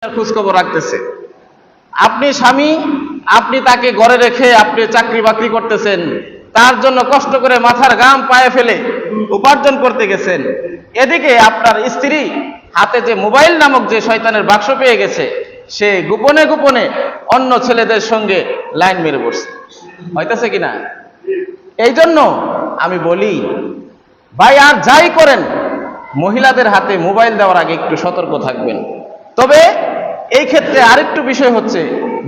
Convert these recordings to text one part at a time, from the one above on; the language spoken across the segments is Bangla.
খোঁজ খবর রাখতেছে। আপনি স্বামী, আপনি তাকে ঘরে রেখে আপনি চাকরি বাকরি করতেছেন, তার জন্য কষ্ট করে মাথার ঘাম পায়ে ফেলে উপার্জন করতে গেছেন। এদিকে আপনার স্ত্রী হাতে যে মোবাইল নামক যে শয়তানের বাক্স পেয়ে গেছে, সে গোপনে গোপনে অন্য ছেলেদের সঙ্গে লাইন মেরে বসছে। হইতেছে কিনা? এই জন্য আমি বলি, ভাই আর যাই করেন, মহিলাদের হাতে মোবাইল দেওয়ার আগে একটু সতর্ক থাকবেন। তবে এই ক্ষেত্রে আরেকটু বিষয় হচ্ছে,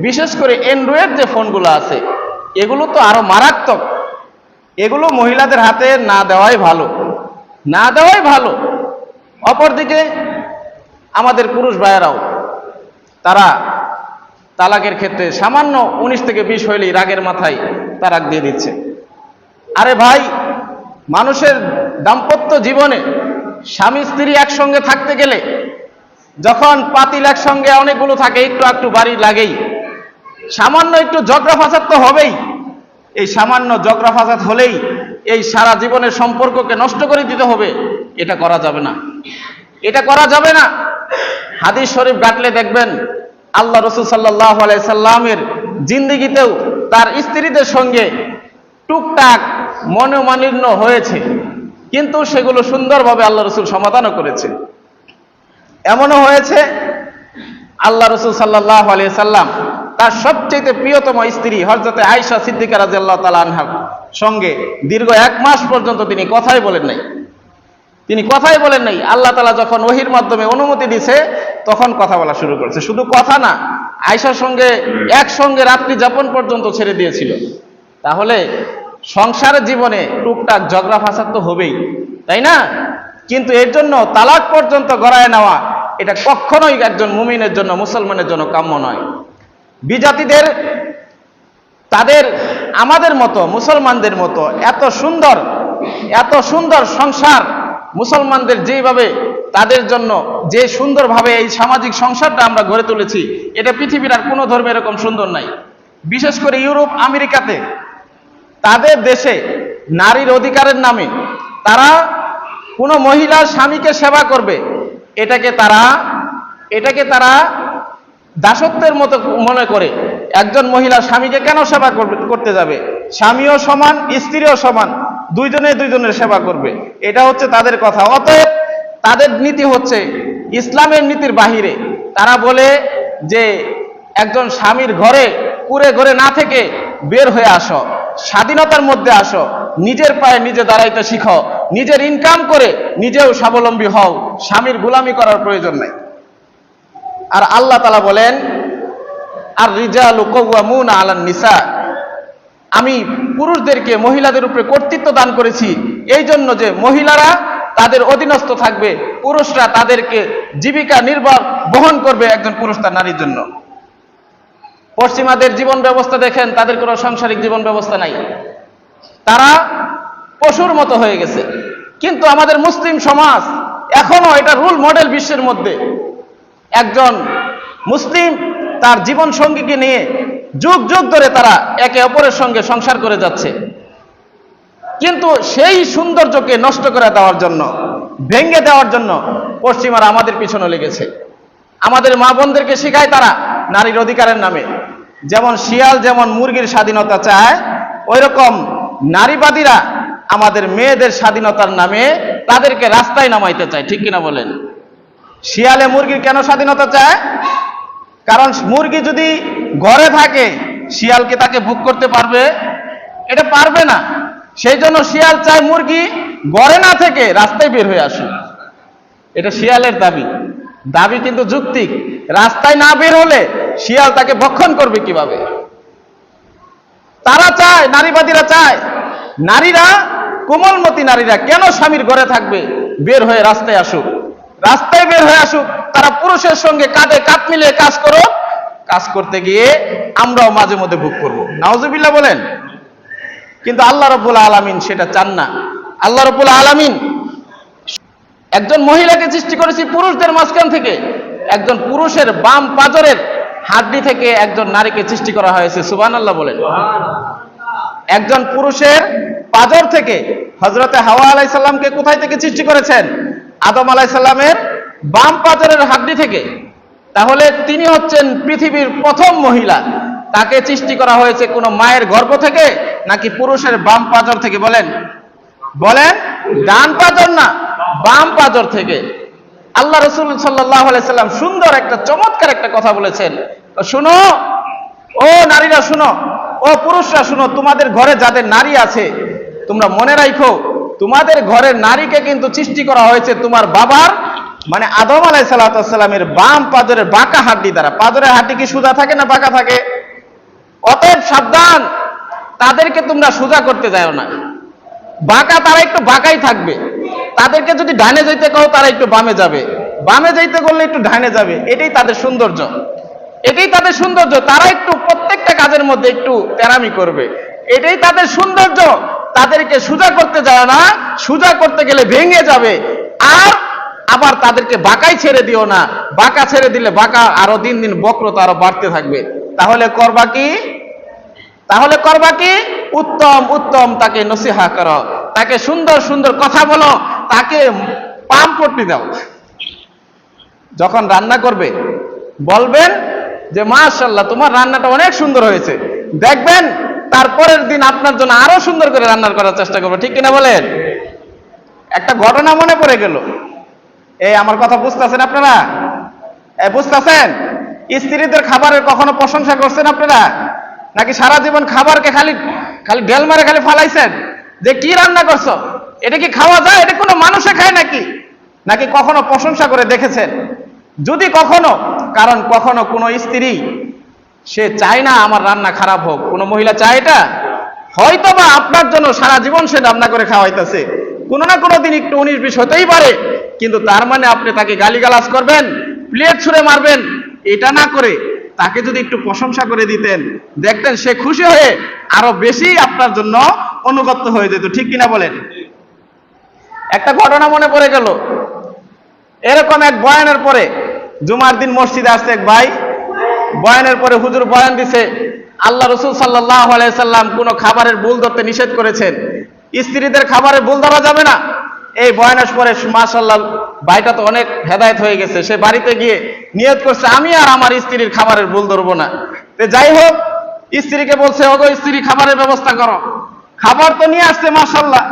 বিশেষ করে অ্যান্ড্রয়েড যে ফোনগুলো আছে, এগুলো তো আরো মারাত্মক। এগুলো মহিলাদের হাতে না দেওয়াই ভালো, না দেওয়াই ভালো। অপরদিকে আমাদের পুরুষ ভাইয়েরাও তারা তালাকের ক্ষেত্রে সামান্য 19 থেকে 20 হইলেই রাগের মাথায় তালাক দিয়ে দিচ্ছে। আরে ভাই, মানুষের দাম্পত্য জীবনে স্বামী স্ত্রী একসঙ্গে থাকতে গেলে যখন পাতিল একসঙ্গে অনেকগুলো থাকে, একটু একটু বাড়ি লাগেই, সামান্য একটু ঝগড়া ফাসাদ তো হবেই। এই সামান্য ঝগড়া ফাসাদ হলেই এই সারা জীবনের সম্পর্ককে নষ্ট করে দিতে হবে। এটা করা যাবে না, এটা করা যাবে না। হাদিস শরীফ ঘাটলে দেখবেন, আল্লাহ রাসূল সাল্লাল্লাহু আলাইহি সাল্লামের জিন্দেগিতেও তার স্ত্রীদের সঙ্গে টুকটাক মনোমালিন্য হয়েছে, কিন্তু সেগুলো সুন্দরভাবে আল্লাহ রাসূল সমাধানও করেছে। এমনও হয়েছে, আল্লাহ রাসূল সাল্লাল্লাহু আলাইহি সাল্লাম তার সবচেয়ে প্রিয়তম স্ত্রী হযরতে আয়েশা সিদ্দিকা রাদিয়াল্লাহু তাআলা আনহার সঙ্গে দীর্ঘ 1 মাস পর্যন্ত তিনি কথাই বলেন নাই। তিনি কথাই বলেন নাই। আল্লাহ তাআলা যখন ওহীর মাধ্যমে অনুমতি দিয়েছে, তখন কথা বলা শুরু করেছে। শুধু কথা না, আয়েশার সঙ্গে একসঙ্গে রাত্রি যাপন পর্যন্ত ছেড়ে দিয়েছিল। তাহলে সংসারের জীবনে টুকটাক ঝগড়া ফাসাদ তো হবেই, তাই না? কিন্তু এর জন্য তালাক পর্যন্ত গড়ায় নেওয়া, এটা কখনোই একজন মুমিনের জন্য, মুসলমানের জন্য কাম্য নয়। বিজাতিদের তাদের আমাদের মতো মুসলমানদের মতো এত সুন্দর সংসার, মুসলমানদের যেভাবে তাদের জন্য যে সুন্দরভাবে এই সামাজিক সংসারটা আমরা গড়ে তুলেছি, এটা পৃথিবীর আর কোনো ধর্মে এরকম সুন্দর নাই। বিশেষ করে ইউরোপ আমেরিকাতে তাদের দেশে নারীর অধিকারের নামে তারা কোনো মহিলার স্বামীকে সেবা করবে, এটাকে তারা দাসত্বের মতো মনে করে। একজন মহিলা স্বামীকে কেন সেবা করতে যাবে? স্বামীও সমান, স্ত্রীও সমান, দুইজনের সেবা করবে, এটা হচ্ছে তাদের কথা। অতএব তাদের নীতি হচ্ছে ইসলামের নীতির বাহিরে। তারা বলে যে একজন স্বামীর ঘরে কুঁড়ে ঘরে না থেকে বের হয়ে আসো, স্বাধীনতার মধ্যে আসো, নিজের পায়ে নিজে দাঁড়াইতে শিখো, নিজের ইনকাম করে নিজেও স্বাবলম্বী হও, স্বামীর গোলামি করার প্রয়োজন নাই। আর আল্লাহ তাআলা বলেন, আর রিজালু কাওয়ামুনা আলান নিসা, আমি পুরুষদেরকে মহিলাদের উপরে কর্তৃত্ব দান করেছি এই জন্য যে মহিলারা তাদের অধীনস্থ থাকবে, পুরুষরা তাদেরকে জীবিকা নির্বাহ বহন করবে একজন পুরুষ তার নারীর জন্য। পশ্চিমাদের জীবন ব্যবস্থা দেখেন, তাদের কোনো সাংসারিক জীবন ব্যবস্থা নাই, তারা পশুর মতো হয়ে গেছে। কিন্তু আমাদের মুসলিম সমাজ এখনো এটা রোল মডেল বিশ্বের মধ্যে। একজন মুসলিম তার জীবন সঙ্গীকে নিয়ে যুগ যুগ ধরে তারা একে অপরের সঙ্গে সংসার করে যাচ্ছে, কিন্তু সেই সৌন্দর্যকে নষ্ট করে দেওয়ার জন্য, ভেঙে দেওয়ার জন্য পশ্চিমারা আমাদের পিছনে লেগেছে। আমাদের মা বোনদেরকে শেখায় তারা নারীর অধিকারের নামে, যেমন শিয়াল যেমন মুরগির স্বাধীনতা চায়, ওই রকম নারীবাদীরা আমাদের মেয়েদের স্বাধীনতার নামে তাদেরকে রাস্তায় নামাইতে চায়। ঠিক কিনা বলেন? শিয়ালে মুরগির কেন স্বাধীনতা চায়? কারণ মুরগি যদি ঘরে থাকে, শিয়ালকে তাকে ভোগ করতে পারবে? এটা পারবে না। সেই জন্য শিয়াল চায় মুরগি ঘরে না থেকে রাস্তায় বের হয়ে আসে। এটা শিয়ালের দাবি কিন্তু যৌক্তিক। রাস্তায় না বের হলে শিয়াল তাকে ভক্ষণ করবে কিভাবে? তারা চায়, নারীবাদীরা চায়, নারীরা, কোমলমতী নারীরা কেন স্বামীর ঘরে থাকবে? বের হয়ে রাস্তায় আসুক, রাস্তায় বের হয়ে আসুক, তারা পুরুষের সঙ্গে কাঁধে কাঁধ মিলিয়ে কাজ করো। কাজ করতে গিয়ে আমরাও মাঝে মধ্যে ভোগ করবো, নাউজুবিল্লাহ বলেন। কিন্তু আল্লাহ রাব্বুল আলামিন সেটা চান না। আল্লাহ রাব্বুল আলামিন একজন মহিলাকে সৃষ্টি করেছি পুরুষদের মাঝখান থেকে, একজন পুরুষের বাম পাজরের হাড্ডি থেকে একজন নারীকে সৃষ্টি করা হয়েছে। সুবহানাল্লাহ বলেন। একজন পুরুষের পাজর থেকে হযরতে হাওয়া আলাইহিস সালামকে কোথায় থেকে সৃষ্টি করেছেন? আদম আলাইহিস সালামের বাম পাজরের হাড্ডি থেকে। তাহলে তিনি হচ্ছেন পৃথিবীর প্রথম মহিলা। তাকে সৃষ্টি করা হয়েছে কোনো মায়ের গর্ভ থেকে নাকি পুরুষের বাম পাঁজর থেকে? বলেন বলেন, ডান পাঁজর না, বাম পাঁজর থেকে। আল্লাহ রাসূল সাল্লাল্লাহু আলাইহি সাল্লাম সুন্দর একটা চমৎকার একটা কথা বলেছেন, শুনো ও নারীরা, শুনো ও পুরুষরা, শুনো, তোমাদের ঘরে যাদের নারী আছে তোমরা মনে রাখো, তোমাদের ঘরের নারীকে কিন্তু সৃষ্টি করা হয়েছে তোমার বাবার মানে আদম আলাইহিস সালামের বাম পাঁজরের বাঁকা হাড্ডি দ্বারা। পাঁজরের হাড্ডি কি সোজা থাকে না বাঁকা থাকে? অতএব সাবধান, তাদেরকে তোমরা সোজা করতে যাও না। বাঁকা তারা একটু বাঁকাই থাকবে। তাদেরকে যদি ডানে যাইতে কও তারা একটু বামে যাবে, বামে যাইতে করলে একটু ডানে যাবে। এটাই তাদের সৌন্দর্য, এটাই তাদের সৌন্দর্য। তারা একটু প্রত্যেকটা কাজের মধ্যে একটু তেরামি করবে, এটাই তাদের সৌন্দর্য। তাদেরকে সোজা করতে যায় না, সোজা করতে গেলে ভেঙে যাবে। আর আবার তাদেরকে বাঁকাই ছেড়ে দিও না, বাঁকা ছেড়ে দিলে বাঁকা আরো দিন দিন বক্রতা আরো বাড়তে থাকবে। তাহলে করবা কি? তাহলে করবা কি? উত্তম উত্তম তাকে নসিহা করো, তাকে সুন্দর সুন্দর কথা বলো, তাকে পামপট্টি দাও। যখন রান্না করবে বলবেন যে মাশাআল্লাহ তোমার রান্নাটা অনেক সুন্দর হয়েছে, দেখবেন তারপরের দিন আপনার জন্য আরো সুন্দর করে রান্না করার চেষ্টা করবে। ঠিক কিনা বলেন? একটা ঘটনা মনে পড়ে গেল। এই আমার কথা বুঝতেছেন আপনারা? বুঝতেছেন? স্ত্রীদের খাবারের কখনো প্রশংসা করছেন আপনারা? নাকি সারা জীবন খাবারকে খালি খালি ঢেল মারে খালি ফালাইছেন যে কি রান্না করছো, এটা কি খাওয়া যায়, এটা কোনো মানুষে খায় নাকি? নাকি কখনো প্রশংসা করে দেখেছেন? যদি কখনো, কারণ কখনো কোনো স্ত্রী সে চায় না আমার রান্না খারাপ হোক, কোনো মহিলা চায় এটা? হয়তো বা আপনার জন্য সারা জীবন সে রান্না করে খাওয়াইতেছে, কোনো না কোনো দিন একটু 19-20 হতেই পারে, কিন্তু তার মানে আপনি তাকে গালিগালাজ করবেন, প্লেট ছুঁড়ে মারবেন, এটা না করে তাকে যদি একটু প্রশংসা করে দিতেন, দেখতেন সে খুশি হয়ে আরো বেশি আপনার জন্য অনুগত হয়ে যেত। ঠিক কিনা বলেন? একটা ঘটনা মনে পড়ে গেল। এরকম এক বয়ানের পরে, জুমার দিন মসজিদে আসছে এক ভাই, বয়ানের পরে হুজুর বয়ান দিছে আল্লাহ রাসূল সাল্লাল্লাহু আলাইহি সাল্লাম কোনো খাবারের ভুল ধরতে নিষেধ করেছেন, স্ত্রীদের খাবারের ভুল ধরা যাবে না। এই বয়ানের পরে মাশাআল্লাহ ভাইটা তো অনেক হেদায়েত হয়ে গেছে, সে বাড়িতে গিয়ে নিয়ত করছে আমি আর আমার স্ত্রীর খাবারের ভুল ধরবো না। তো যাই হোক, স্ত্রীকে বলছে ওগো স্ত্রী খাবারের ব্যবস্থা করো। খাবার তো নিয়ে আসছে মাশাআল্লাহ।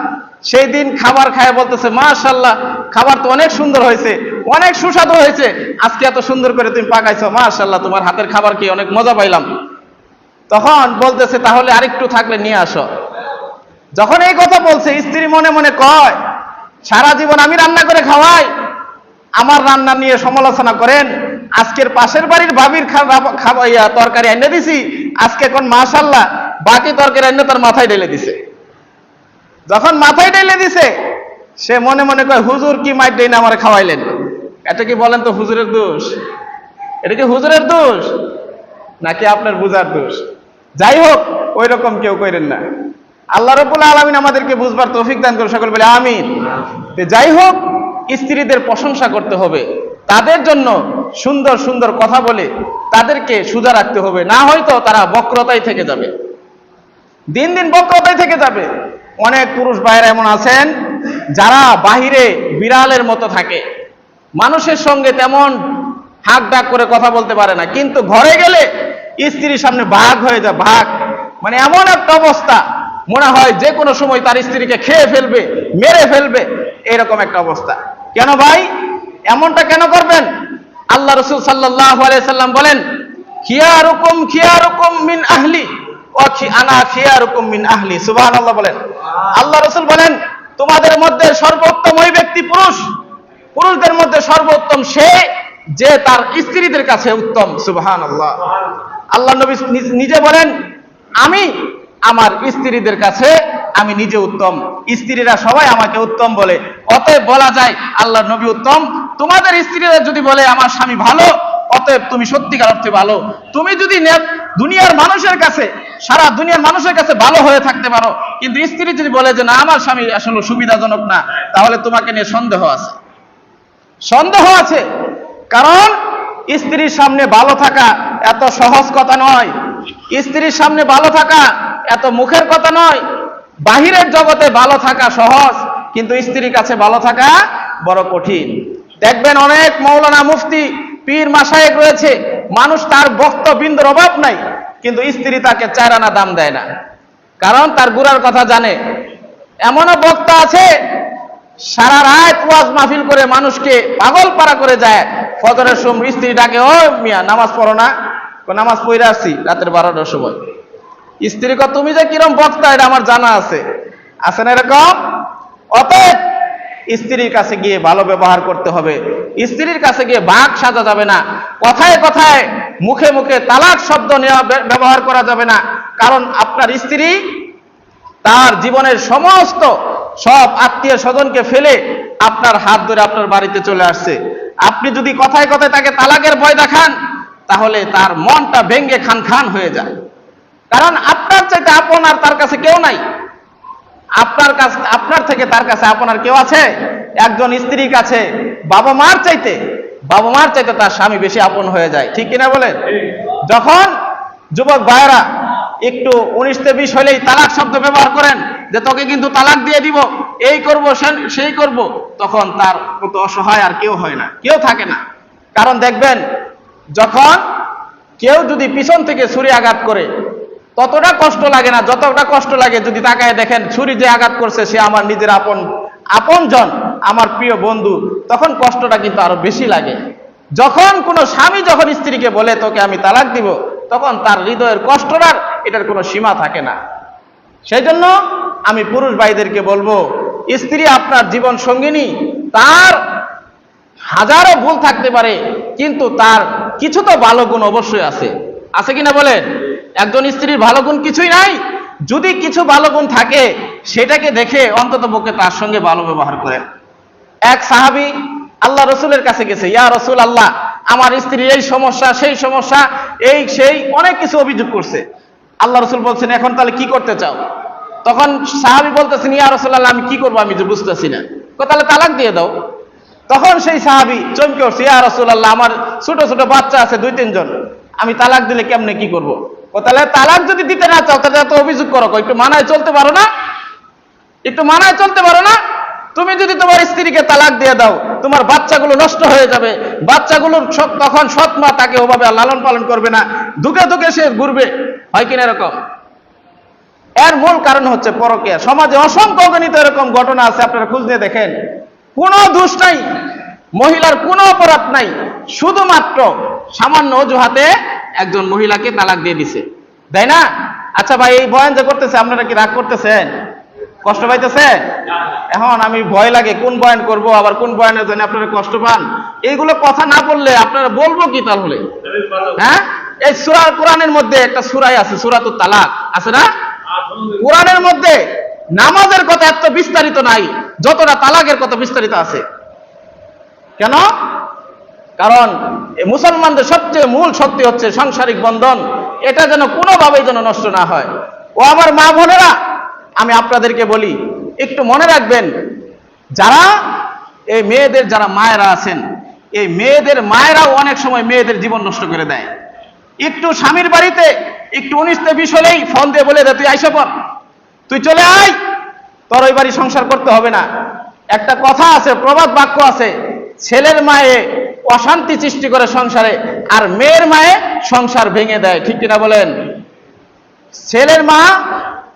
সেই দিন খাবার খায় বলতেছে মাশাআল্লাহ খাবার তো অনেক সুন্দর হয়েছে, অনেক সুস্বাদু হয়েছে, আজকে এত সুন্দর করে তুমি পাকাইছো, মাশাআল্লাহ তোমার হাতের খাবার কি অনেক মজা পাইলাম। তখন বলতেছে তাহলে আরেকটু থাকলে নিয়ে আসো। যখন এই কথা বলছে, স্ত্রী মনে মনে কয় সারা জীবন আমি রান্না করে খাওয়াই, আমার রান্না নিয়ে সমালোচনা করেন, আজকের পাশের বাড়ির ভাবির তরকারি এনে দিছি, আজকে এখন মাশাআল্লাহ বাকি তরকারি এনে তার মাথায় ঢেলে দিছে। যখন মাথায় ঢেলে দিছে, সে মনে মনে কয় হুজুর কি মাইর দেই না আমার খাওয়াইলেন। এটা কি বলেন তো হুজুরের দোষ? এটা কি হুজুরের দোষ নাকি আপনার বুঝার দোষ? যাই হোক, ওই রকম কেউ করেন না। আল্লাহ রাব্বুল আলামিন আমাদেরকে বুঝবার তৌফিক দান করে, সকল বলে আমিন। যাই হোক, স্ত্রীদের প্রশংসা করতে হবে, তাদের জন্য সুন্দর সুন্দর কথা বলে তাদেরকে সোজা রাখতে হবে, না হয়তো তারা বক্রতায় থেকে যাবে, দিন দিন বক্রতায় থেকে যাবে। অনেক পুরুষ ভাইরা এমন আছেন যারা বাহিরে বিড়ালের মতো থাকে, মানুষের সঙ্গে তেমন হাক ডাক করে কথা বলতে পারে না, কিন্তু ঘরে গেলে স্ত্রীর সামনে ভাগ হয়ে যায়, ভাগ মানে এমন একটা অবস্থা মনে হয় যে কোনো সময় তার স্ত্রীকে খেয়ে ফেলবে, মেরে ফেলবে, এরকম একটা অবস্থা। কেন ভাই এমনটা কেন করবেন? আল্লাহ রাসূল সাল্লাল্লাহু আলাইহি সাল্লাম বলেন খিয়ারুকুম মিন আহলি ওয়া আনা খিয়ারুকুম মিন আহলি। সুবহানাল্লাহ বলেন। আল্লাহ রাসূল বলেন তোমাদের মধ্যে সর্বোত্তম ওই ব্যক্তি পুরুষ, পুরুষদের মধ্যে সর্বোত্তম সে যে তার স্ত্রীদের কাছে উত্তম। সুবহানাল্লাহ। আল্লাহ নবী নিজে বলেন আমি আমার স্ত্রীদের কাছে আমি নিজে উত্তম, স্ত্রীরা সবাই আমাকে উত্তম বলে। অতএব বলা যায় আল্লাহ নবী উত্তম। তোমাদের স্ত্রীরা যদি বলে আমার স্বামী ভালো, অতএব তুমি সত্যিকার অর্থে ভালো। তুমি যদি দুনিয়ার মানুষের কাছে, সারা দুনিয়ার মানুষের কাছে ভালো হয়ে থাকতে পারো, কিন্তু স্ত্রী যদি বলে যে না আমার স্বামী আসলে সুবিধাজনক না, তাহলে তোমাকে নিয়ে সন্দেহ আছে, সন্দেহ আছে। কারণ স্ত্রীর সামনে ভালো থাকা এত সহজ কথা নয়, স্ত্রীর সামনে ভালো থাকা এত মুখের কথা নয়। বাহিরের জগতে ভালো থাকা সহজ, কিন্তু স্ত্রীর কাছে ভালো থাকা বড় কঠিন। দেখবেন অনেক মৌলানা মুফতি পীর মাশায়েখ রয়েছে, মানুষ তার বক্তবিন্দুর অভাব নাই, কিন্তু স্ত্রী তাকে 4 আনা দাম দেয় না, কারণ তার গুড়ার কথা জানে। এমনও বক্তা আছে সারা রাত ওয়াজ মাহফিল করে মানুষকে পাগল পারা করে যায়, ফজরের সময় স্ত্রী ডাকে, ও মিয়া নামাজ পড়ো না? নামাজ পড়ে আসছি রাতের 12টার সময়। স্ত্রী কয়, তুমি যে কিরম বক্তা এটা আমার জানা আছে, আছে না এরকম? অতএব স্ত্রীর কাছে গিয়ে ভালো ব্যবহার করতে হবে, স্ত্রীর কাছে গিয়ে বাক সাজা যাবে না, কথায় কথায় মুখে মুখে তালাক শব্দ নেওয়া ব্যবহার করা যাবে না, কারণ আপনার স্ত্রী তার জীবনের সমস্ত সব আত্মীয় স্বজনকে ফেলে আপনার হাত ধরে আপনার বাড়িতে চলে আসছে। আপনি যদি কথায় কথায় তাকে তালাকের ভয় দেখান, তাহলে তার মনটা ভেঙ্গে খান খান হয়ে যায়, কারণ আপনার চাইতে আপন আর তার কাছে কেউ নাই। আপনার থেকে তার কাছে আপনার কেউ আছে? একজন স্ত্রীর কাছে বাবা মার চাইতে তার স্বামী বেশি আপন হয়ে যায়, ঠিক কিনা বলেন? যখন যুবক ভাইয়েরা একটু 19-20 হলেই তালাক শব্দ ব্যবহার করেন, যে তোকে কিন্তু তালাক দিয়ে দিব, এই করব সেই করব, তখন তার মতো অসহায় আর কেউ হয় না, কেউ থাকে না। কারণ দেখবেন, যখন কেউ যদি পিছন থেকে ছুরি আঘাত করে ততটা কষ্ট লাগে না যতটা কষ্ট লাগে যদি তাকায় দেখেন ছুরি যে আঘাত করছে সে আমার নিজের আপনজন, আমার প্রিয় বন্ধু, তখন কষ্টটা কিন্তু আরো বেশি লাগে। যখন কোনো স্বামী যখন স্ত্রীকে বলে তোকে আমি তালাক দিব, তখন তার হৃদয়ের কষ্টটার এটার কোনো সীমা থাকে না। সেই জন্য আমি পুরুষ ভাইদেরকে বলবো, স্ত্রী আপনার জীবন সঙ্গিনী, তার হাজারো ভুল থাকতে পারে, কিন্তু তার কিছু তো ভালো গুণ অবশ্যই আছে কিনা বলেন? একজন স্ত্রীর ভালো গুণ কিছুই নাই, যদি কিছু ভালো গুণ থাকে সেটাকে দেখে অন্তত পক্ষে তার সঙ্গে ভালো ব্যবহার করেন। এক সাহাবী আল্লাহ রসুলের কাছে গেছে, ইয়া রসুল আল্লাহ, আমার স্ত্রীর এই সমস্যা সেই সমস্যা, এই সেই অনেক কিছু অভিযোগ করছে। আল্লাহ রসুল বলছেন, এখন তাহলে কি করতে চাও? তখন সাহাবী বলতেছেন, ইয়া রসুল আল্লাহ, আমি কি করবো আমি যে বুঝতেছি না। তাহলে তালাক দিয়ে দাও। তখন সেই সাহাবী চমকে উঠছে, ইয়া রসুল আল্লাহ, আমার ছোট ছোট বাচ্চা আছে 2-3 জন, আমি তালাক দিলে কেমনে কি করবো? তাহলে তালাক যদি দিতে না চাও তাহলে এত অভিযোগ করো, একটু মানায় চলতে পারো না? তুমি যদি তোমার স্ত্রীকে তালাক দিয়ে দাও, তোমার বাচ্চাগুলো নষ্ট হয়ে যাবে, বাচ্চাগুলোর তখন সৎ মা তাকে ওভাবে লালন পালন করবে না, দুঃখে দুঃখে সে ঘুরবে, হয় কিনা এরকম? এর মূল কারণ হচ্ছে পরকীয়া। সমাজে অসংখ্য অগণিত এরকম ঘটনা আছে, আপনারা খোঁজ নিয়ে দেখেন। কোনো দোষ নাই, মহিলার কোনো অপরাধ নাই, শুধুমাত্র সামান্য অজুহাতে একজন মহিলাকে তালাক দিয়ে দিছে, তাই না? আচ্ছা ভাই, এই বয়ান যে করতেছে আপনারা কি রাগ করতেছেন, কষ্ট পাইতেছে? এখন আমি ভয় লাগে কোন বয়ান করব, আবার কোন বয়ানের জন্য আপনারা কষ্ট পান। এইগুলো কথা না বললে আপনারা বলবো কি তাহলে? হ্যাঁ, এই সূরা কোরআনের মধ্যে একটা সূরাই আছে, সূরাতুত তালাক, আছে না? কোরআনের মধ্যে নামাজের কথা এত বিস্তারিত নাই যতটা তালাকের কথা বিস্তারিত আছে। কেন? কারণ মুসলমানদের সবচেয়ে মূল শক্তি হচ্ছে সাংসারিক বন্ধন, এটা যেন কোনোভাবেই যেন নষ্ট না হয়। ও আমার মা বোনেরা, আমি আপনাদেরকে বলি, একটু মনে রাখবেন, যারা এই মেয়েদের যারা মায়েরা আছেন, এই মেয়েদের মায়েরাও অনেক সময় মেয়েদের জীবন নষ্ট করে দেয়। একটু স্বামীর বাড়িতে একটু 19-20 হলেই ফোন দিয়ে বলে দে, তুই আইসা পর, তুই চলে আয়, তোর ওই বাড়ি সংসার করতে হবে না। একটা কথা আছে, প্রবাদ বাক্য আছে, ছেলের মায়ে অশান্তি সৃষ্টি করে সংসারে, আর মেয়ের মায়ে সংসার ভেঙে দেয়, ঠিক কিনা বলেন? ছেলের মা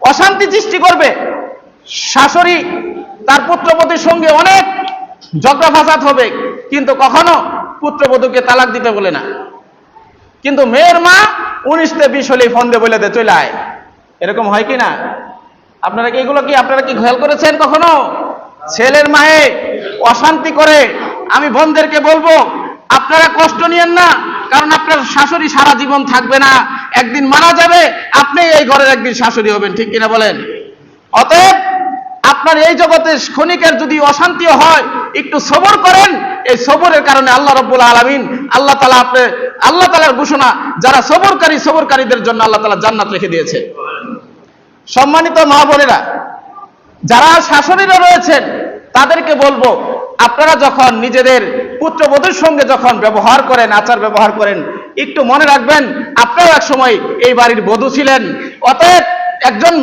অশান্তি সৃষ্টি করবে, শাশুড়ি তার পুত্রবধূর সঙ্গে অনেক ঝগড়া ফাসাদ হবে, কিন্তু কখনো পুত্রবধূকে তালাক দিতে বলে না। কিন্তু মেয়ের মা 19-20 হলেই ফোন দিয়ে বলে দে, চলে আয়। এরকম হয় কি না? আপনারা কি খেয়াল করেছেন কখনো? ছেলের মায়ে অশান্তি করে। আমি বোনদেরকে বলবো, আপনারা কষ্ট নিয়েন না, কারণ আপনার শাশুড়ি সারা জীবন থাকবে না, একদিন মারা যাবে, আপনি এই ঘরের একদিন শাশুড়ি হবেন, ঠিক কিনা বলেন? অতএব আপনার এই জগতে ক্ষণিকের যদি অশান্তিও হয়, একটু সবর করেন। এই সবরের কারণে আল্লাহ রাব্বুল আলামিন, আল্লাহ তাআলার ঘোষণা, যারা সবরকারীদের জন্য আল্লাহ তাআলা জান্নাত রেখে দিয়েছে। সম্মানিত মা বোনেরা, যারা শাশুড়িরা রয়েছেন তাদেরকে বলবো, আপনারা যখন নিজেদের পুত্রবধূর সঙ্গে যখন ব্যবহার করেন, আচার ব্যবহার করেন, একটু মনে রাখবেন আপনারা এক সময় এই বাড়ির বধূ ছিলেন। অতএব একজন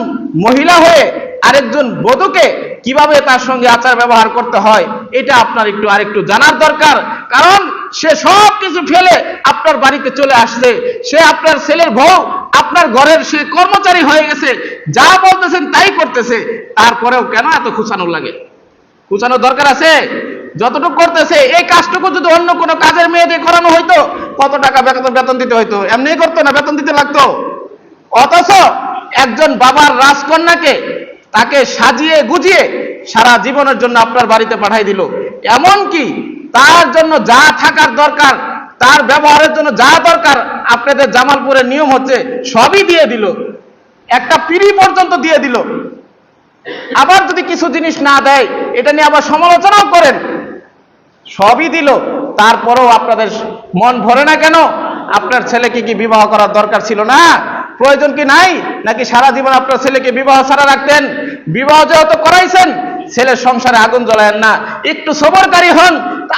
মহিলা হয়ে আরেকজন বধূকে কিভাবে তার সঙ্গে আচার ব্যবহার করতে হয়, এটা আপনার আরেকটু জানার দরকার। কারণ সে সব কিছু ফেলে আপনার বাড়িতে চলে আসছে, সে আপনার ছেলের বউ, আপনার ঘরের সে কর্মচারী হয়ে গেছে, যা বলতেছেন তাই করতেছে, তারপরেও কেন এত খুঁচানো লাগে? খুঁচানোর দরকার আছে? যতটুকু করতেছে এই কাজটুকু যদি অন্য কোনো কাজের মেয়ে দিয়ে করানো হইতো, কত টাকা বেতন দিতে হইতো? এমনি করতো না, বেতন দিতে লাগতো। অথচ একজন বাবার রাজকন্যাকে তাকে সাজিয়ে গুজিয়ে সারা জীবনের জন্য আপনার বাড়িতে পাঠাই দিল, এমনকি তার জন্য যা থাকার দরকার, তার ব্যবহারের জন্য যা দরকার, আপনাদের জামালপুরের নিয়ম হচ্ছে সবই দিয়ে দিল, একটা পিঁড়ি পর্যন্ত দিয়ে দিল। আবার যদি কিছু জিনিস না দেয়, এটা নিয়ে আবার সমালোচনাও করেন, সবই দিল, তারপরেও আপনাদের মন ভরে না কেন? আপনার ছেলেকে কি বিবাহ করার দরকার ছিল না? প্রয়োজন কি নাই? নাকি সারা জীবন আপনার ছেলেকে বিবাহ ছাড়া রাখতেন? বিবাহ যেহেতু করাইছেন, ছেলের সংসারে আগুন জ্বলায়েন না, একটু সবরকারী হন।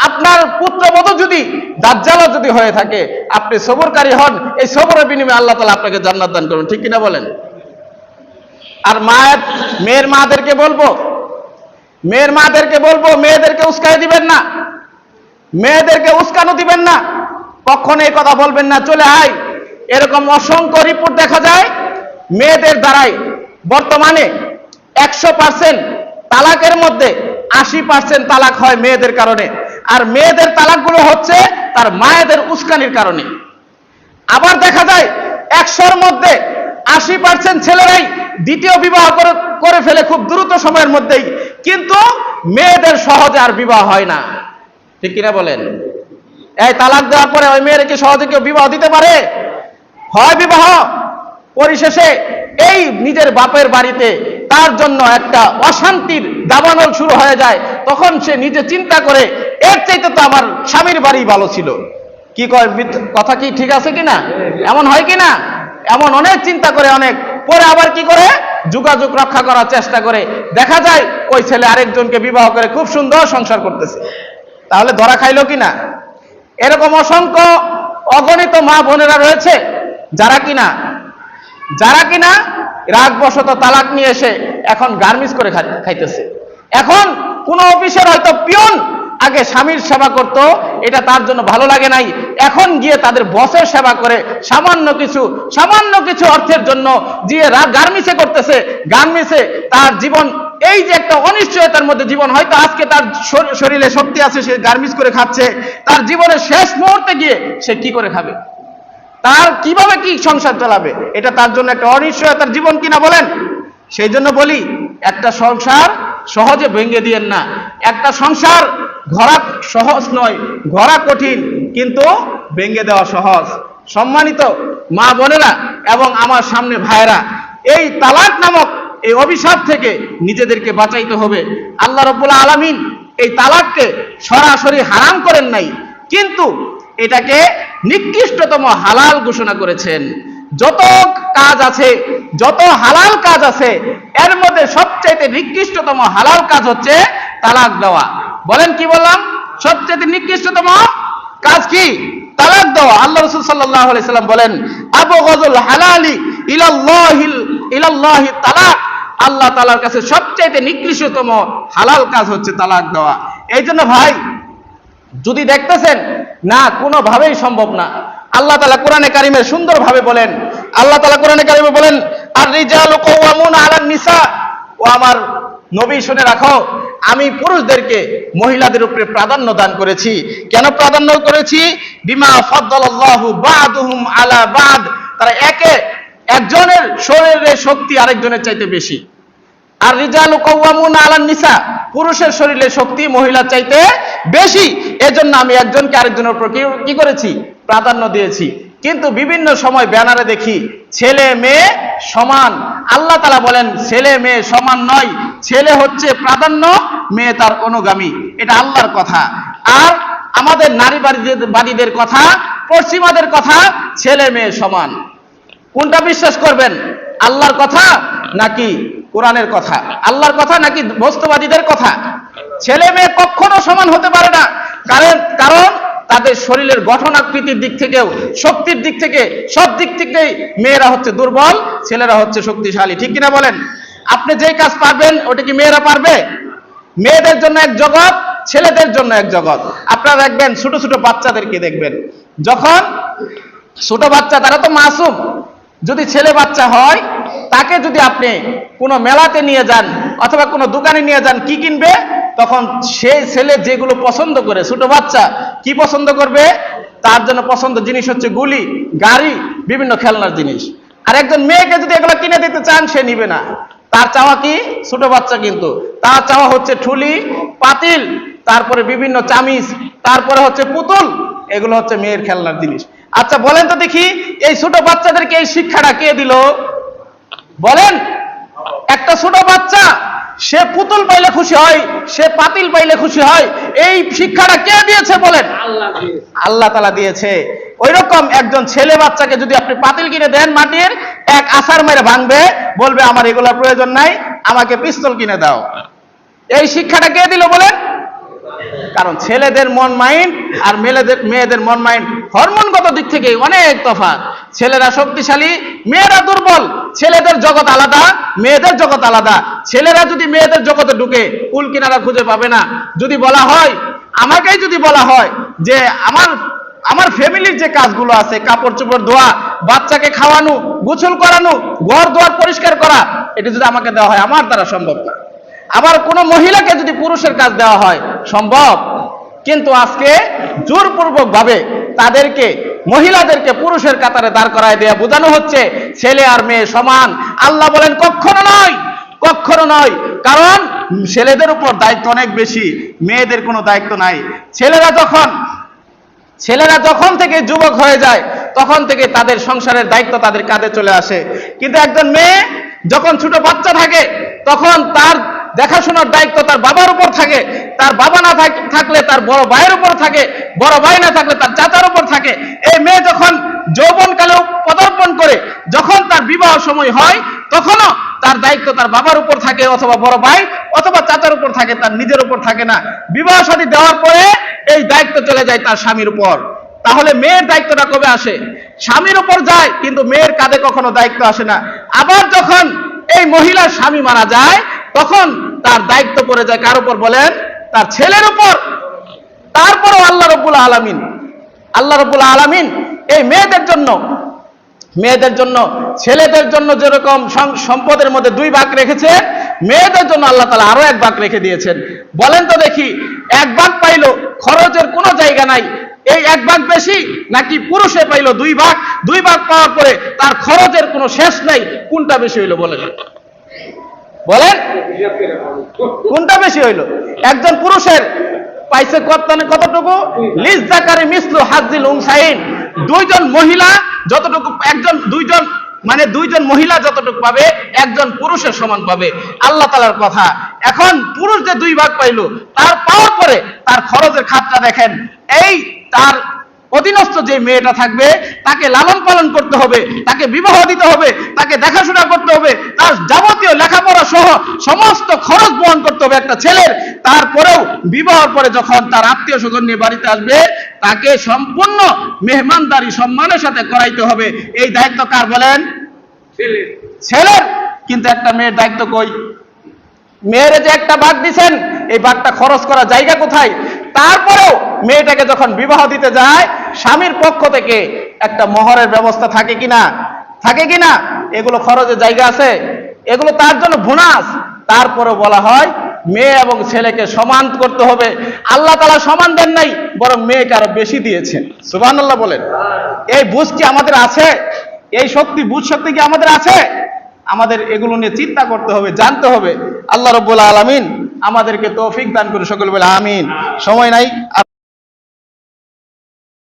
আপনার পুত্রবধূ যদি দাজ্জালও যদি হয়ে থাকে, আপনি সবরকারী হন, এই সবরের বিনিময়ে আল্লাহ তাআলা আপনাকে জান্নাত দান করবেন, ঠিক কিনা বলেন? আর মেয়ের মাদেরকে বলবো, মেয়েদেরকে উস্কাই দিবেন না, মেয়েদেরকে উস্কানো দিবেন না, কখনো এই কথা বলবেন না চলে আয়। এরকম অসংখ্য রিপোর্ট দেখা যায়, মেয়েদের দ্বারাই বর্তমানে 100% তালাকের মধ্যে 80% তালাক হয় মেয়েদের কারণে। আর মেয়েদের তালাকগুলো হচ্ছে তার মায়েদের উস্কানির কারণে। আবার দেখা যায় 100-র মধ্যে 80% ছেলেরাই দ্বিতীয় বিবাহ করে ফেলে খুব দ্রুত সময়ের মধ্যেই, কিন্তু মেয়েদের সহজে আর বিবাহ হয় না, ঠিক কিনা বলেন? এই তালাক দেওয়ার পরে ওই মেয়ের কি সহজে কেউ বিবাহ দিতে পারে? হয় বিবাহ, পরিশেষে এই নিজের বাপের বাড়িতে তার জন্য একটা অশান্তির দাবানল শুরু হয়ে যায়। তখন সে নিজে চিন্তা করে, এর চাইতে তো আমার স্বামীর বাড়ি ভালো ছিল। কি কয়, কথা কি ঠিক আছে কিনা? এমন হয় কিনা? এমন অনেক চিন্তা করে, অনেক পরে আবার কি করে, যোগাযোগ রক্ষা করার চেষ্টা করে, দেখা যায় ওই ছেলে আরেকজনকে বিবাহ করে খুব সুন্দর সংসার করতেছে। তাহলে ধরা খাইলো কিনা? এরকম অসংখ্য অগণিত মা বোনেরা রয়েছে যারা কিনা রাগবশত তালাক নিয়ে এসে এখন গার্মেন্টস করে খাইতেছে। এখন কোন অফিসের হয়তো পিয়ন আগে স্বামীর সেবা করত, এটা তার জন্য ভালো লাগে নাই, এখন গিয়ে তাদের বসের সেবা করে সামান্য কিছু অর্থের জন্য গিয়ে গার্মেন্টসে করতেছে। গার্মেন্টসে তার জীবন, এই যে একটা অনিশ্চয়তার মধ্যে জীবন, হয়তো আজকে তার শরীরে শক্তি আছে, সে গার্মেন্টস করে খাচ্ছে, তার জীবনের শেষ মুহূর্তে গিয়ে সে কি করে খাবে? তার কিভাবে কি সংসার চালাবে? এটা তার জন্য একটা অনিশ্চয়তার জীবন কিনা বলেন? সেই জন্য বলি, একটা সংসার সহজে ভেঙে দিয়েন না। একটা সংসার গড়া সহজ নয়, গড়া কঠিন, কিন্তু ভেঙে দেওয়া সহজ। সম্মানিত মা বোনেরা এবং আমার সামনে ভাইয়েরা, এই তালাক নামক এই অভিশাপ থেকে নিজেদেরকে বাঁচাইতে হবে। আল্লাহ রাব্বুল আলামিন এই তালাককে সরাসরি হারাম করেন নাই, কিন্তু এটাকে নিকৃষ্টতম হালাল ঘোষণা করেছেন। যত কাজ আছে, যত হালাল কাজ আছে, এর মধ্যে সবচেয়ে নিকৃষ্টতম হালাল কাজ হচ্ছে তালাক দেওয়া। বলেন কি বললাম? সবচেয়ে নিকৃষ্টতম কাজ কি? তালাক দেওয়া। আল্লাহ রাসূল সাল্লাল্লাহু আলাইহি সাল্লাম বলেন, আবগাযুল হালালি ইলাল্লাহি তালাক। আল্লাহ তাআলার কাছে সবচেয়ে নিকৃষ্টতম হালাল কাজ হচ্ছে তালাক দেওয়া। এই জন্য ভাই, যদি দেখতেছেন না কোনোভাবেই সম্ভব না, আল্লাহ তাআলা কোরআনে কারিমে সুন্দরভাবে বলেন, আল্লাহ তাআলা কোরআনে কারিমে বলেন, আর রিজালু কাওয়ামুনা আলান নিসা। ও আমার নবী, শুনে রাখো, আমি পুরুষদেরকে মহিলাদের উপরে প্রাধান্য দান করেছি। কেন প্রাধান্য করেছি? বিমা ফাদ্দালাল্লাহু বা'দুহুম আলা বা'দ। তারা একজনের শরীরের শক্তি আরেকজনের চাইতে বেশি। আর রিজালু কাওয়ামুনা আলান নিসা, পুরুষের শরীরে শক্তি মহিলার চাইতে বেশি। এজন্য আমি একজনকে আরেকজনের উপর কি করেছি? প্রাধান্য দিয়েছি। কিন্তু বিভিন্ন সময় ব্যানারে দেখি ছেলে মেয়ে সমান। আল্লাহ তাআলা বলেন ছেলে মেয়ে সমান নয়, ছেলে হচ্ছে প্রাধান্য, মেয়ে তার অনুগামী। এটা আল্লাহর কথা। আর আমাদের নারীবাদীদের কথা, পশ্চিমাদের কথা, ছেলে মেয়ে সমান। কোনটা বিশ্বাস করবেন? আল্লাহর কথা নাকি কোরআনের কথা? আল্লাহর কথা নাকি বস্তুবাদীদের কথা? ছেলে মেয়ে কখনো সমান হতে পারে না। কারণ তাদের শরীরের গঠনাকৃতির দিক থেকেও, শক্তির দিক থেকে, সব দিক থেকেই মেয়েরা হচ্ছে দুর্বল, ছেলেরা হচ্ছে শক্তিশালী, ঠিক কিনা বলেন? আপনি যেই কাজ পারবেন ওটা কি মেয়েরা পারবে? মেয়েদের জন্য এক জগৎ, ছেলেদের জন্য এক জগৎ। আপনারা দেখবেন ছোট ছোট বাচ্চাদেরকে দেখবেন, যখন ছোট বাচ্চা তারা তো মাসুম, যদি ছেলে বাচ্চা হয় তাকে যদি আপনি কোনো মেলাতে নিয়ে যান অথবা কোনো দোকানে নিয়ে যান, কি কিনবে? তখন সেই ছেলে যেগুলো পছন্দ করে, ছোট বাচ্চা কি পছন্দ করবে? তার জন্য পছন্দ জিনিস হচ্ছে গুলি, গাড়ি, বিভিন্ন খেলনার জিনিস। আর একজন মেয়েকে যদি এগুলো কিনে দিতে চান, সে নিবে না। তার চাওয়া কি? ছোট বাচ্চা কিন্তু তার চাওয়া হচ্ছে ঠুলি, পাতিল, তারপরে বিভিন্ন চামিচ, তারপরে হচ্ছে পুতুল, এগুলো হচ্ছে মেয়ের খেলনার জিনিস। আচ্ছা বলেন তো দেখি, এই ছোট বাচ্চাদেরকে এই শিক্ষাটা কে দিল? বলেন। একটা ছোট বাচ্চা সে পুতুল পাইলে খুশি হয়, সে পাতিল পাইলে খুশি হয়, এই শিক্ষাটা কে দিয়েছে বলেন? আল্লাহ তাআলা দিয়েছে। ওইরকম একজন ছেলে বাচ্চাকে যদি আপনি পাতিল কিনে দেন মাটির, এক আছার মেরে ভাঙবে, বলবে আমার এগুলোর প্রয়োজন নাই, আমাকে পিস্তল কিনে দাও। এই শিক্ষাটা কে দিল বলেন? কারণ ছেলেদের মন মাইন্ড আর মেয়েদের মন মাইন্ড হরমোনগত দিক থেকে অনেক তফাৎ। ছেলেরা শক্তিশালী, মেয়েরা দুর্বল। ছেলেদের জগৎ আলাদা, মেয়েদের জগৎ আলাদা। ছেলেরা যদি মেয়েদের জগতে ঢুকে, কুল কিনারা খুঁজে পাবে না। যদি বলা হয়, আমাকেই যদি বলা হয় যে আমার ফ্যামিলির যে কাজগুলো আছে, কাপড় চোপড় ধোয়া, বাচ্চাকে খাওয়ানো, গোসল করানো, ঘর দুয়ার পরিষ্কার করা, এটা যদি আমাকে দেওয়া হয়, আমার দ্বারা সম্ভব না। আবার কোন মহিলাকে যদি পুরুষের কাজ দেওয়া হয়, সম্ভব। কিন্তু আজকে জোরপূর্বক ভাবে তাদেরকে, মহিলাদেরকে পুরুষের কাতারে দাঁড় করায় দেয়া বোঝানো হচ্ছে ছেলে আর মেয়ে সমান। আল্লাহ বলেন কখনো নয়, কখনো নয়। কারণ ছেলেদের উপর দায়িত্ব অনেক বেশি, মেয়েদের কোনো দায়িত্ব নাই। ছেলেরা যখন থেকে যুবক হয়ে যায়, তখন থেকে তাদের সংসারের দায়িত্ব তাদের কাঁধে চলে আসে। কিন্তু একজন মেয়ে যখন ছোট বাচ্চা থাকে, তখন তার দেখাশোনার দায়িত্ব তার বাবার উপর থাকে। তার বাবা না থাকলে তার বড় ভাইয়ের উপর থাকে, বড় ভাই না থাকলে তার চাচার উপর থাকে। এই মেয়ে যখন যৌবনকালে পদার্পণ করে, যখন তার বিবাহ সময় হয়, তখনও তার দায়িত্ব তার বাবার উপর থাকে, অথবা বড় ভাই অথবা চাচার উপর থাকে, তার নিজের উপর থাকে না। বিবাহ শাদী দেওয়ার পরে এই দায়িত্ব চলে যায় তার স্বামীর উপর। তাহলে মেয়ের দায়িত্বটা কবে আসে? স্বামীর উপর যায়, কিন্তু মেয়ের কাঁধে কখনো দায়িত্ব আসে না। আবার যখন এই মহিলার স্বামী মারা যায়, তখন তার দায়িত্ব পড়ে যায় কার উপর বলেন? তার ছেলের উপর। তারপরও আল্লাহ রাব্বুল আলামিন এই মেয়েদের জন্য ছেলেদের জন্য যেরকম সম্পদের মধ্যে 2 ভাগ রেখেছে, মেয়েদের জন্য আল্লাহ তাআলা আরো 1 ভাগ রেখে দিয়েছেন। বলেন তো দেখি, 1 ভাগ পাইলো, খরচের কোনো জায়গা নাই, এই 1 ভাগ বেশি নাকি পুরুষে পাইলো 2 ভাগ? 2 ভাগ পাওয়ার পরে তার খরচের কোনো শেষ নাই, কোনটা বেশি হইলো বলেন? বলেন কোনটা বেশি হইলো? একজন পুরুষের পাইছে কতটুকু? লিযযাকারি মিসলু হাজ্জিল উনসাইন। 2 জন মহিলা যতটুকু, দুইজন মহিলা যতটুকু পাবে, একজন পুরুষের সমান পাবে। আল্লাহ তাআলার কথা। এখন পুরুষ যে 2 ভাগ পাইলো, তার পাওয়ার পরে তার খরচের খাতটা দেখেন। এই তার অধীনস্থ যে মেয়েটা থাকবে, তাকে লালন পালন করতে হবে, তাকে বিবাহ দিতে হবে, তাকে দেখাশোনা করতে হবে, তার যাবতীয় লেখাপড়া সহ সমস্ত খরচ বহন করতে হবে একটা ছেলের। তারপরেও বিবাহের পরে যখন তার আত্মীয় স্বজন নিয়ে বাড়িতে আসবে, তাকে সম্পূর্ণ মেহমানদারি সম্মানের সাথে করাইতে হবে। এই দায়িত্ব কার বলেন? ছেলের। কিন্তু একটা মেয়ের দায়িত্ব কই? মেয়ের যে একটা ভাগ দিছেন, এই ভাগটা খরচ করা জায়গা কোথায়? তারপরেও মেয়েটাকে যখন বিবাহ দিতে যায়, স্বামীর পক্ষ থেকে একটা মোহরের ব্যবস্থা থাকে কিনা? এগুলো খরচের জায়গা আছে? এগুলো তার জন্য বোনাস। তারপরে বলা হয় মেয়ে এবং ছেলেকে সমান করতে হবে। আল্লাহ তাআলা সমান দেন নাই, বরং মেয়েকে আরো বেশি দিয়েছেন। সুবহানাল্লাহ বলেন। এই বুঝ কি আমাদের আছে? এই বুঝ শক্তি কি আমাদের আছে? আমাদের এগুলো নিয়ে চিন্তা করতে হবে, জানতে হবে। আল্লাহ রাব্বুল আলামিন আমাদেরকে তৌফিক দান করে, সকলে বলে আমিন। সময় নাই।